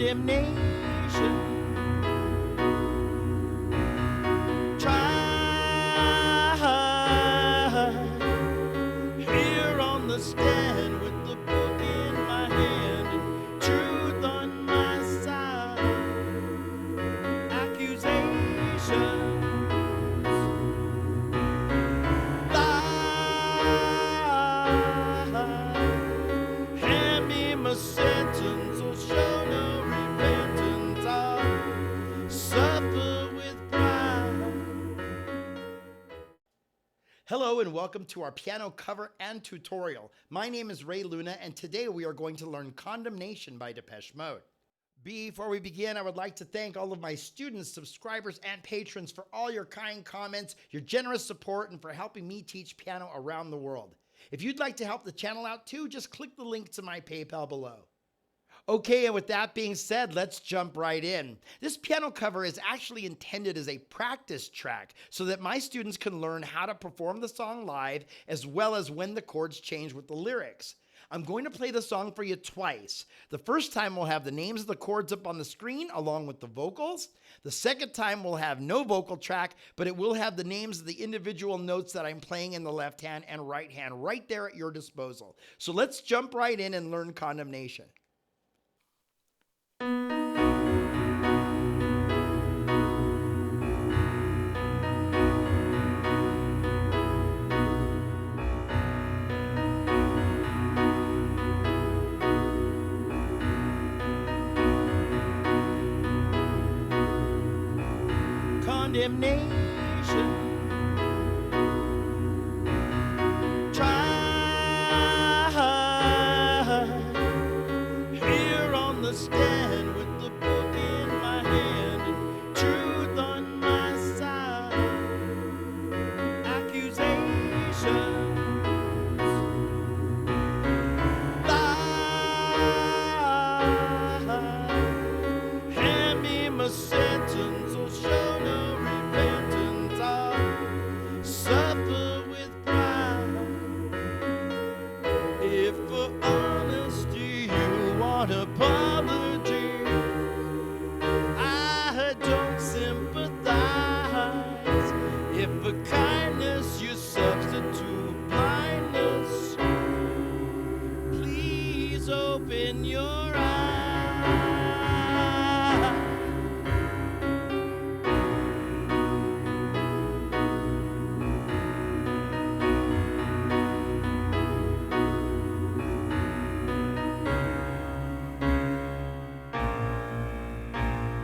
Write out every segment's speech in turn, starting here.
Condemnation. Here on the stand with the book in my hand and truth on my side. Accusations, lies. Hand me my sentence or show no repentance. I'll suffer with pride. Hello and welcome to our piano cover and tutorial. My name is Ray Luna and today we are going to learn Condemnation by Depeche Mode. Before we begin, I would like to thank all of my students, subscribers, and patrons for all your kind comments, your generous support, and for helping me teach piano around the world. If you'd like to help the channel out too, just click the link to my PayPal below. Okay, and with that being said, let's jump right in. This piano cover is actually intended as a practice track so that my students can learn how to perform the song live as well as when the chords change with the lyrics. I'm going to play the song for you twice. The first time we'll have the names of the chords up on the screen along with the vocals. The second time we'll have no vocal track, but it will have the names of the individual notes that I'm playing in the left hand and right hand right there at your disposal. So let's jump right in and learn Condemnation. Condemnation. Try here on the stand with the book in my hand and truth on my side. Accusations, lies. Hand me my sentence or show no repentance. I'll suffer with pride. If for honesty you want apology, I don't sympathize. If for kindness you substitute blindness, please open your eyes.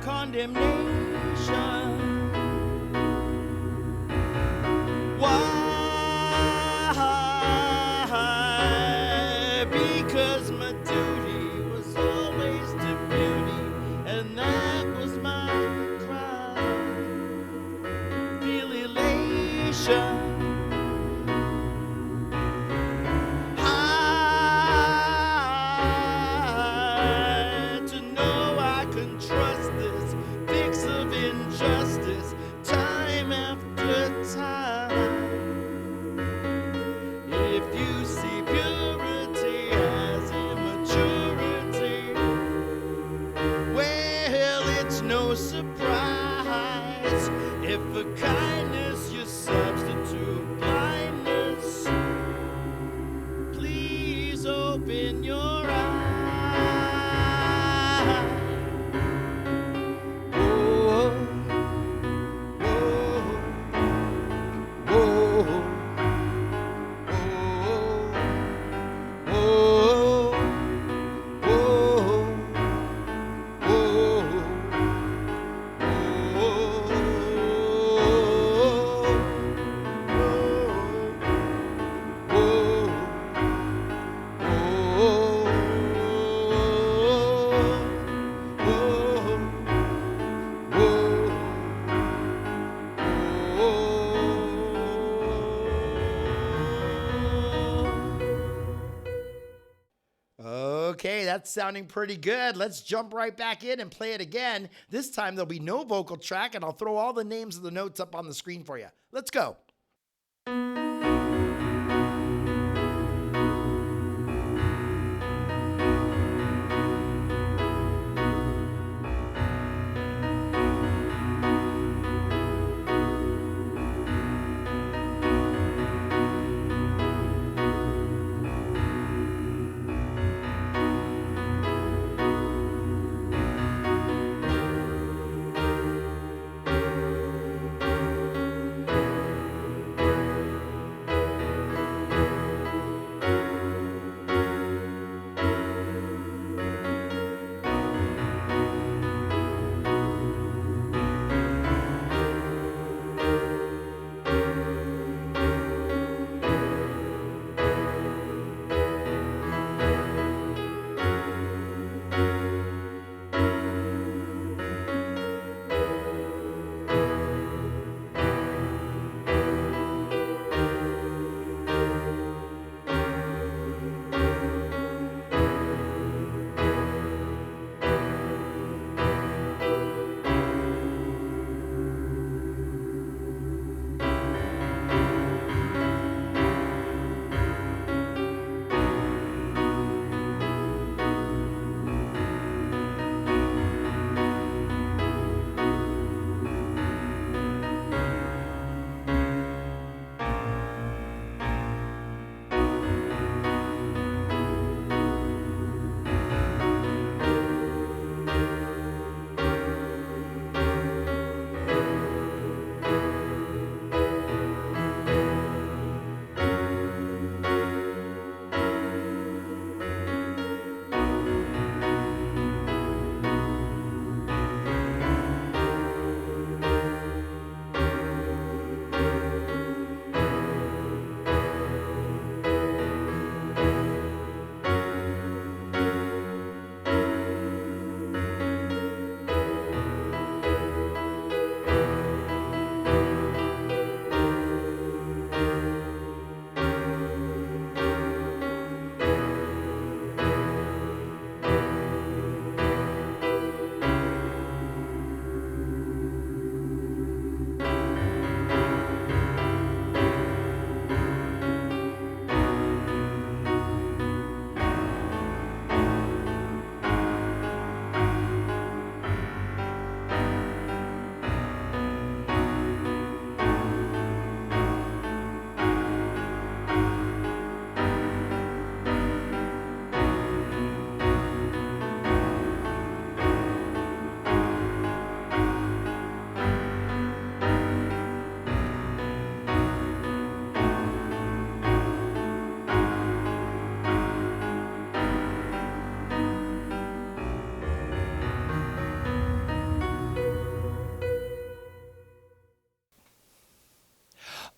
Condemnation. Why? Because my duty was always to beauty, and that was my crime. Feel elation. To know I can trust this fix of injustice time after time. If you see purity as immaturity, well, it's no surprise. If for kindness you substitute blindness, please open your eyes. Okay, that's sounding pretty good. Let's jump right back in and play it again. This time there'll be no vocal track and I'll throw all the names of the notes up on the screen for you. Let's go.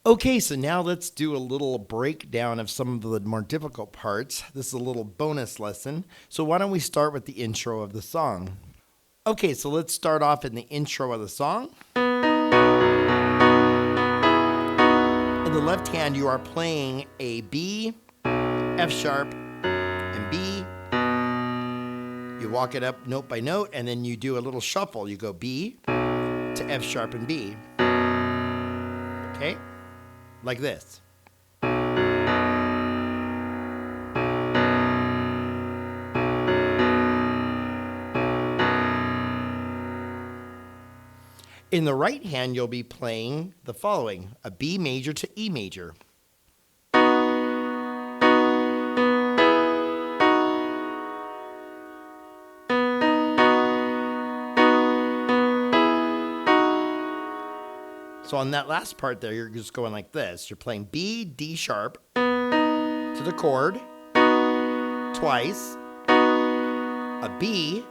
Okay, so now let's do a little breakdown of some of the more difficult parts. This is a little bonus lesson. So why don't we start with the intro of the song? Okay, so let's start off in the intro of the song. In the left hand, you are playing a B, F sharp, and B. You walk it up note by note, and then you do a little shuffle. You go B to F sharp and B. Okay? Like this. In the right hand, you'll be playing the following: a B major to E major. So on that last part there, you're just going like this. You're playing B, D sharp to the chord twice, a B,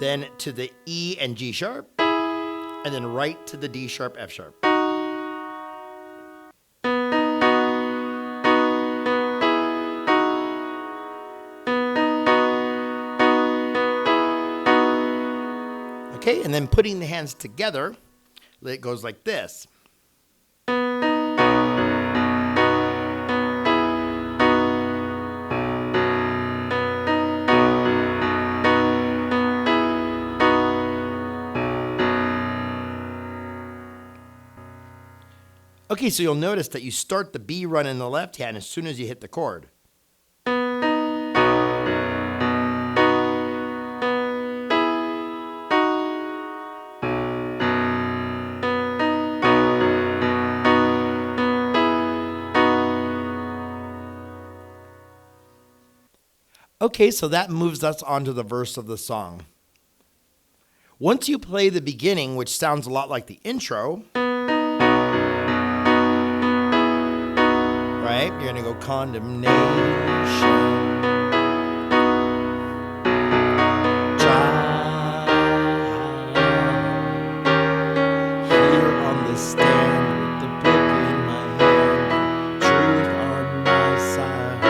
then to the E and G sharp, and then right to the D sharp, F sharp. Okay, and then putting the hands together, it goes like this. Okay, so you'll notice that you start the B run in the left hand as soon as you hit the chord. Okay, so that moves us on to the verse of the song. Once you play the beginning, which sounds a lot like the intro, right? You're going to go condemnation. Try here on the stand with the book in my hand, truth on my side,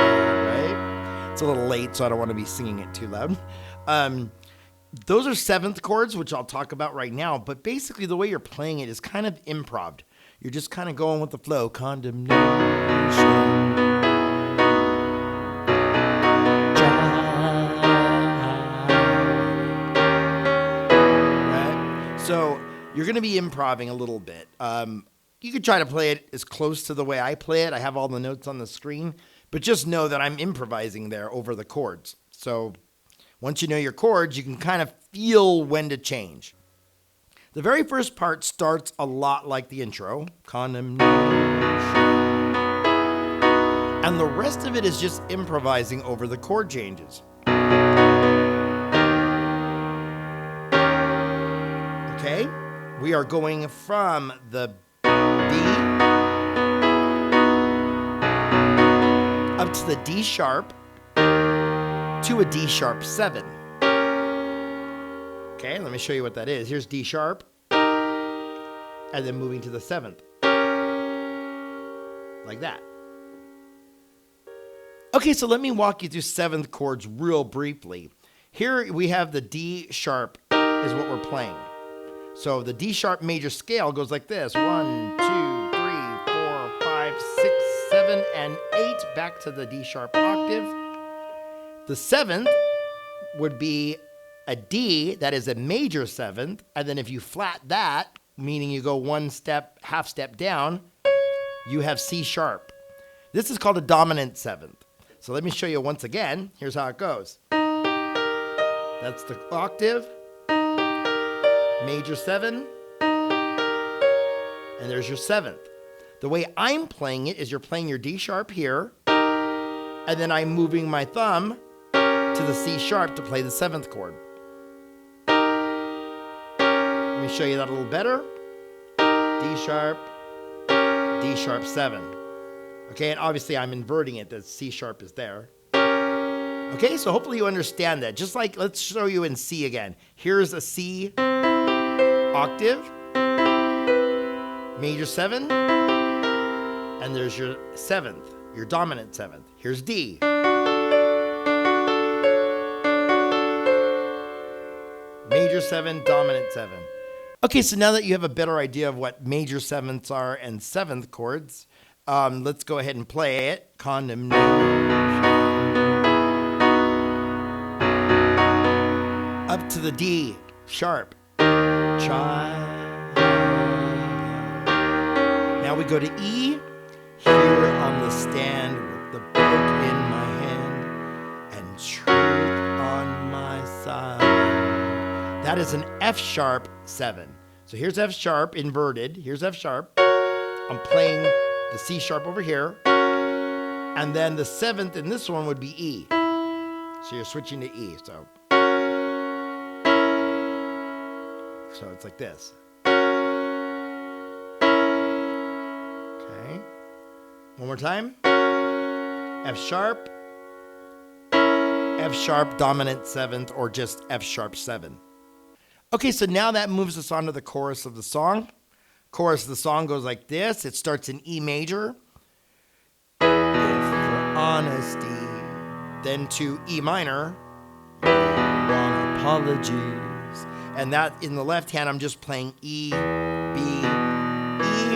right? It's a little late, so I don't want to be singing it too loud. Those are seventh chords, which I'll talk about right now, but basically the way you're playing it is kind of improv. You're just kind of going with the flow. Condemnation. Right? So you're going to be improvising a little bit. You could try to play it as close to the way I play it. I have all the notes on the screen, but just know that I'm improvising there over the chords. So once you know your chords, you can kind of feel when to change. The very first part starts a lot like the intro, condemnation. And the rest of it is just improvising over the chord changes. Okay? We are going from the B up to the D sharp to a D sharp 7. Okay, let me show you what that is. Here's D sharp, and then moving to the 7th. Like that. Okay, so let me walk you through 7th chords real briefly. Here we have the D sharp is what we're playing. So the D sharp major scale goes like this. 1, 2, 3, 4, 5, 6, 7, and 8. Back to the D sharp octave. The 7th would be a D, that is a major 7th, and then if you flat that, meaning you go one step, half step down, you have C sharp. This is called a dominant 7th. So let me show you once again. Here's how it goes. That's the octave, major 7, and there's your 7th. The way I'm playing it is you're playing your D sharp here, and then I'm moving my thumb to the C sharp to play the 7th chord. Let me show you that a little better. D sharp, 7. Okay, and obviously I'm inverting it, the C sharp is there. Okay, so hopefully you understand that. Just like, let's show you in C again. Here's a C octave, major 7, and there's your 7th, your dominant 7th. Here's D. Major 7, dominant 7. Okay, so now that you have a better idea of what major 7ths are and 7th chords, let's go ahead and play it. Condemnation. Up to the D, sharp. Child. Now we go to E, here on the stand with the book in my hand and truth on my side. That is an F sharp 7. So here's F sharp inverted. Here's F sharp. I'm playing the C sharp over here. And then the 7th in this one would be E. So you're switching to E. So it's like this. Okay. One more time. F sharp, dominant 7th, or just F sharp 7. Okay, so now that moves us on to the chorus of the song. Chorus of the song goes like this. It starts in E major. If for honesty, then to E minor. Want apologies. And that in the left hand, I'm just playing E, B, E.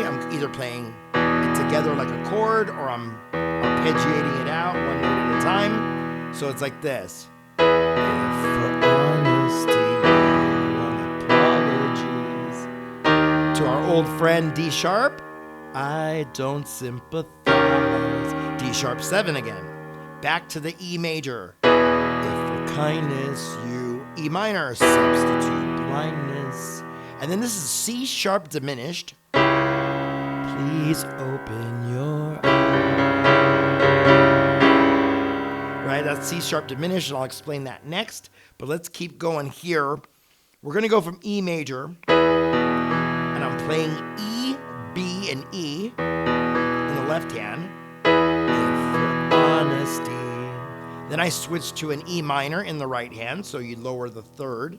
I'm either playing it together like a chord, or I'm arpeggiating it out one note at a time. So it's like this. If for honesty, want apologies. To our old friend D sharp, I don't sympathize. D sharp 7 again. Back to the E major. If for kindness you E minor, substitute blindness. And then this is C sharp diminished. Please open your eyes. Right, that's C sharp diminished, and I'll explain that next. But let's keep going here. We're going to go from E major, and I'm playing E, B, and E in the left hand. If for honesty. Then I switch to an E minor in the right hand, so you lower the 3rd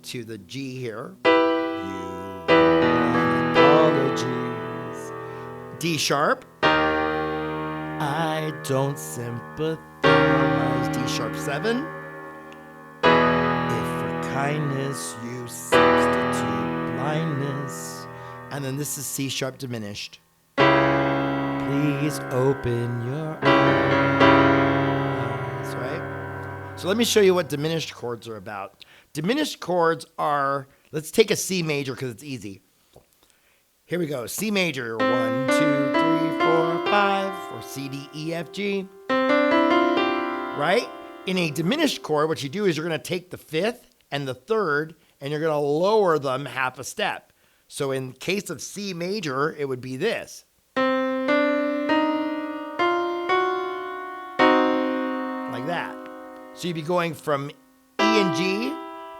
to the G here. You want apologies. D sharp. I don't sympathize. D sharp 7. If for kindness you substitute blindness. And then this is C sharp diminished. Please open your eyes. Right? So let me show you what diminished chords are about. Diminished chords are, let's take a C major because it's easy. Here we go. C major, 1, 2, 3, 4, 5, or C, D, E, F, G. Right? In a diminished chord, what you do is you're going to take the 5th and the 3rd, and you're going to lower them half a step. So in case of C major, it would be this. Like that. So you'd be going from E and G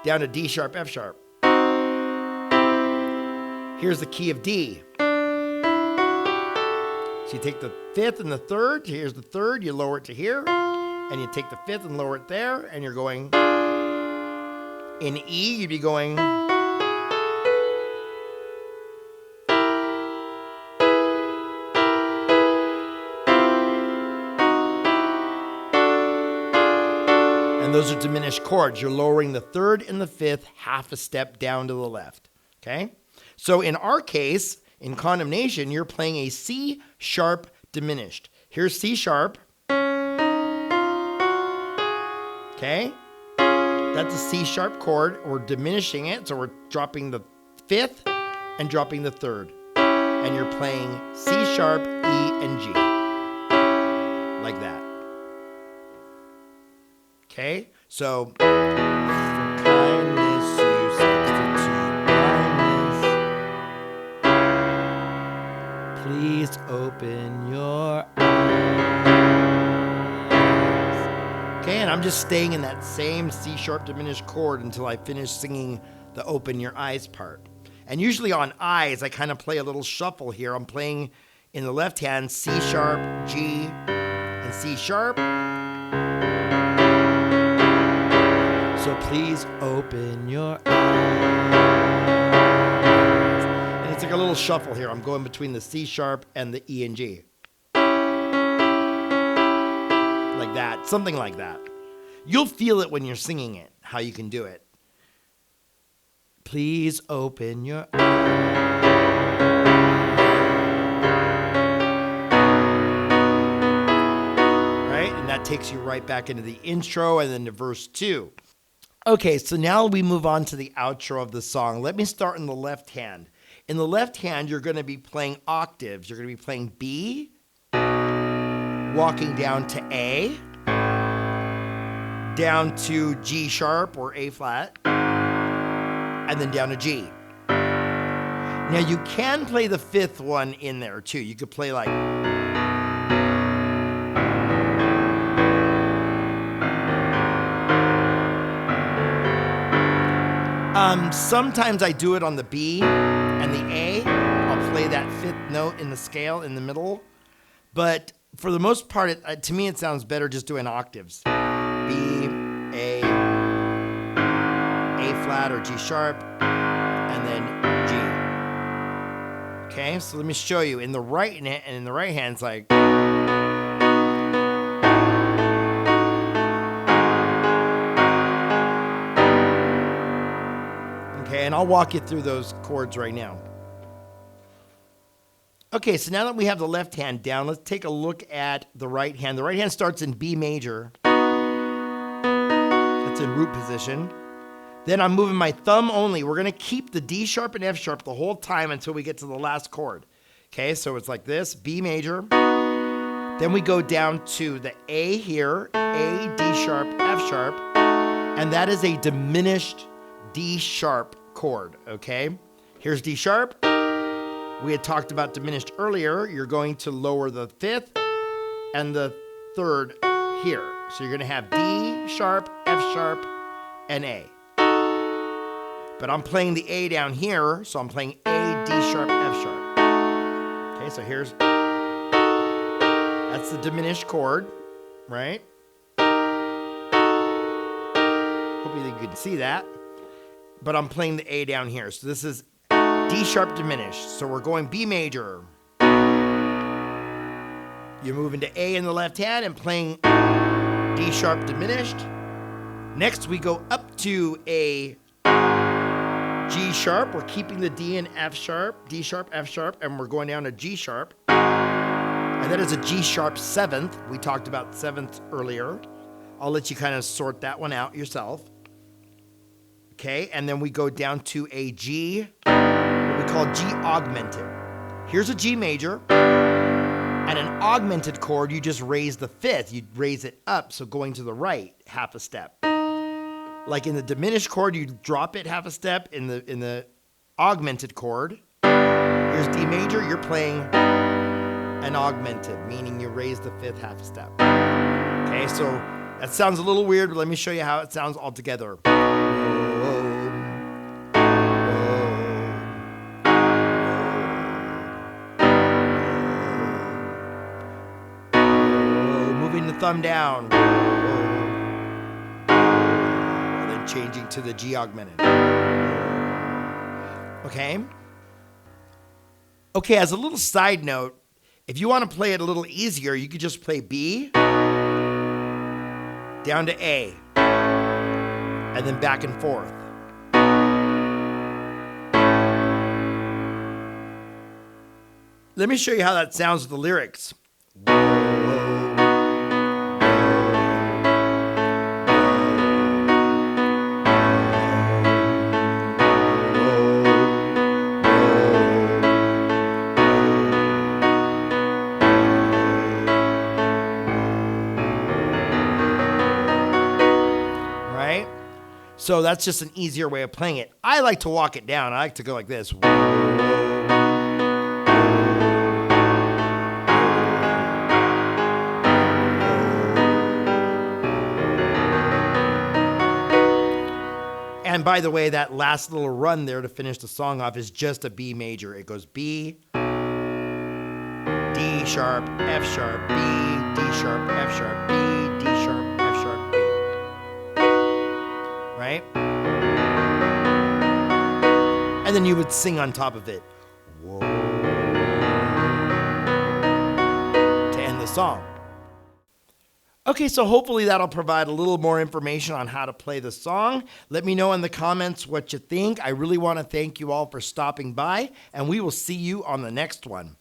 down to D sharp, F sharp. Here's the key of D. So you take the 5th and the 3rd. Here's the 3rd. You lower it to here. And you take the 5th and lower it there. And you're going in E. You'd be going. And those are diminished chords. You're lowering the 3rd and the 5th half a step down to the left. Okay? So in our case, in Condemnation, you're playing a C sharp diminished. Here's C sharp. Okay? That's a C sharp chord. We're diminishing it, so we're dropping the 5th and dropping the 3rd. And you're playing C sharp, E, and G. Like that. Okay, so for kindness you substitute blindness. Please open your eyes. Okay, and I'm just staying in that same C sharp diminished chord until I finish singing the open your eyes part. And usually on eyes, I kind of play a little shuffle here. I'm playing in the left hand C sharp, G, and C sharp. So please open your eyes. And it's like like a little shuffle here. I'm going between the C sharp and the E and G. Like that, something like that. You'll feel it when you're singing it, how you can do it. Please open your eyes. Right? And that takes you right back into the intro and then to verse 2. Okay, so now we move on to the outro of the song. Let me start in the left hand. In the left hand, you're going to be playing octaves. You're going to be playing B, walking down to A, down to G sharp or A flat, and then down to G. Now you can play the fifth one in there too. You could play like... sometimes I do it on the B and the A. I'll play that fifth note in the scale in the middle. But for the most part, to me, it sounds better just doing octaves. B, A flat or G sharp, and then G. Okay, so let me show you. In the right hand, and in the right hand, it's like... Okay, and I'll walk you through those chords right now. Okay, so now that we have the left hand down, let's take a look at the right hand. The right hand starts in B major. That's in root position. Then I'm moving my thumb only. We're gonna keep the D sharp and F sharp the whole time until we get to the last chord. Okay, so it's like this, B major. Then we go down to the A here, A, D sharp, F sharp, and that is a diminished D sharp chord, okay? Here's D sharp. We had talked about diminished earlier. You're going to lower the fifth and the third here. So you're gonna have D sharp, F sharp, and A. But I'm playing the A down here, so I'm playing A, D sharp, F sharp. Okay, so that's the diminished chord, right? Hopefully you can see that. But I'm playing the A down here. So this is D sharp diminished. So we're going B major. You're moving to A in the left hand and playing D sharp diminished. Next we go up to a G sharp. We're keeping the D and F sharp, D sharp, F sharp, and we're going down to G sharp. And that is a G sharp seventh. We talked about seventh earlier. I'll let you kind of sort that one out yourself. Okay, and then we go down to a G, what we call G augmented. Here's a G major, and an augmented chord, you just raise the fifth, you raise it up, so going to the right half a step. Like in the diminished chord, you drop it half a step. In the augmented chord, here's D major, you're playing an augmented, meaning you raise the fifth half a step. Okay, so that sounds a little weird, but let me show you how it sounds all together. Moving the thumb down. And then changing to the G augmented. Okay? Okay, as a little side note, if you want to play it a little easier, you could just play B down to A and then back and forth. Let me show you how that sounds with the lyrics. So that's just an easier way of playing it. I like to walk it down. I like to go like this. And by the way, that last little run there to finish the song off is just a B major. It goes B, D sharp, F sharp, B, D sharp, F sharp, B, D sharp, F sharp, B. Right? And then you would sing on top of it. Whoa. To end the song. Okay, so hopefully that'll provide a little more information on how to play the song. Let me know in the comments what you think. I really want to thank you all for stopping by, and we will see you on the next one.